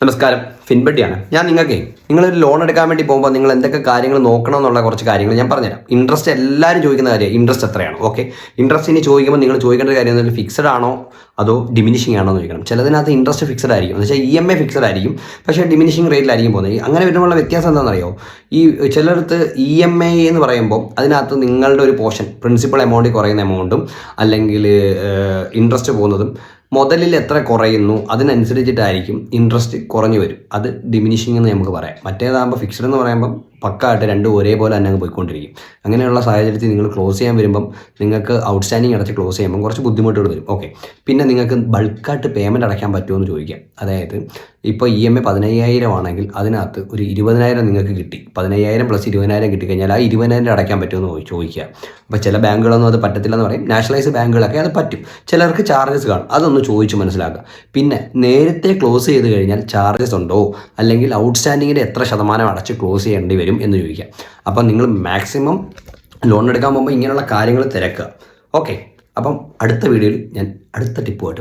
നമസ്കാരം, ഫിൻബട്ടിയാണ്. ഞാൻ നിങ്ങളൊരു ലോൺ എടുക്കാൻ വേണ്ടി പോകുമ്പോൾ നിങ്ങൾ എന്തൊക്കെ കാര്യങ്ങൾ നോക്കണം എന്നുള്ള കുറച്ച് കാര്യങ്ങൾ ഞാൻ പറഞ്ഞുതരാം. ഇൻട്രസ്റ്റ് എല്ലാവരും ചോദിക്കുന്ന കാര്യം, ഇൻട്രസ്റ്റ് എത്രയാണ്? ഓക്കെ, ഇൻട്രസ്റ്റ് ഇനി ചോദിക്കുമ്പോൾ നിങ്ങൾ ചോദിക്കേണ്ട കാര്യം എന്നാൽ ഫിക്സഡ് ആണോ അതോ ഡിമിനിഷിംഗ് ആണോ എന്ന് ചോദിക്കണം. ചിലതിനകത്ത് ഇൻട്രസ്റ്റ് ഫിക്സഡ് ആയിരിക്കും, എന്ന് വെച്ചാൽ EMI ഫിക്സഡ് ആയിരിക്കും, പക്ഷേ ഡിമിനിഷിംഗ് റേറ്റിലായിരിക്കും പോകുന്നത്. അങ്ങനെ വരുമ്പോഴുള്ള വ്യത്യാസം എന്താണെന്നറിയോ? ഈ ചിലടത്ത് EMI എന്ന് പറയുമ്പോൾ അതിനകത്ത് നിങ്ങളുടെ ഒരു പോർഷൻ പ്രിൻസിപ്പൽ എമൗണ്ടിൽ കുറയുന്ന എമൗണ്ടും അല്ലെങ്കിൽ ഇൻട്രസ്റ്റ് പോകുന്നതും മുതലിൽ എത്ര കുറയുന്നു അതിനനുസരിച്ചിട്ടായിരിക്കും ഇൻട്രസ്റ്റ് കുറഞ്ഞു വരും. അത് ഡിമിനിഷിംഗ് എന്ന് നമുക്ക് പറയാം. മറ്റേതാകുമ്പോൾ ഫിക്സഡ് എന്ന് പറയുമ്പം പക്കായിട്ട് രണ്ടും ഒരേപോലെ തന്നെ അങ്ങ് പോയിക്കൊണ്ടിരിക്കും. അങ്ങനെയുള്ള സാഹചര്യത്തിൽ നിങ്ങൾ ക്ലോസ് ചെയ്യാൻ വരുമ്പം നിങ്ങൾക്ക് ഔട്ട്സ്റ്റാൻഡിങ് അടച്ച് ക്ലോസ് ചെയ്യുമ്പം കുറച്ച് ബുദ്ധിമുട്ടുകൾ വരും. ഓക്കെ, പിന്നെ നിങ്ങൾക്ക് ബൾക്കായിട്ട് പേയ്മെൻറ്റ് അടയ്ക്കാൻ പറ്റുമോ എന്ന് ചോദിക്കാം. അതായത് ഇപ്പോൾ EMI 15,000 ആണെങ്കിൽ അതിനകത്ത് ഒരു 20,000 നിങ്ങൾക്ക് കിട്ടി. 15,000 + 20,000 കിട്ടിക്കഴിഞ്ഞാൽ ആ 20,000 അടയ്ക്കാൻ പറ്റുമെന്ന് ചോദിക്കുക. അപ്പോൾ ചില ബാങ്കുകളൊന്നും അത് പറ്റത്തില്ലെന്ന് പറയും. നാഷണലൈസ് ബാങ്കുകളൊക്കെ അത് പറ്റും. ചിലർക്ക് ചാർജസ് കാണും. അതൊന്ന് ചോദിച്ച് മനസ്സിലാക്കുക. പിന്നെ നേരത്തെ ക്ലോസ് ചെയ്ത് കഴിഞ്ഞാൽ ചാർജസ് ഉണ്ടോ, അല്ലെങ്കിൽ ഔട്ട്സ്റ്റാൻഡിങ്ങിൻ്റെ എത്ര ശതമാനം അടച്ച് ക്ലോസ് ചെയ്യേണ്ടി വരും എന്ന് ചോദിക്കാം. അപ്പം നിങ്ങൾ മാക്സിമം ലോൺ എടുക്കാൻ പോകുമ്പോൾ ഇങ്ങനെയുള്ള കാര്യങ്ങൾ തിരക്കുക. ഓക്കെ, അപ്പം അടുത്ത വീഡിയോയിൽ ഞാൻ അടുത്ത ടിപ്പുമായിട്ട് വരാം.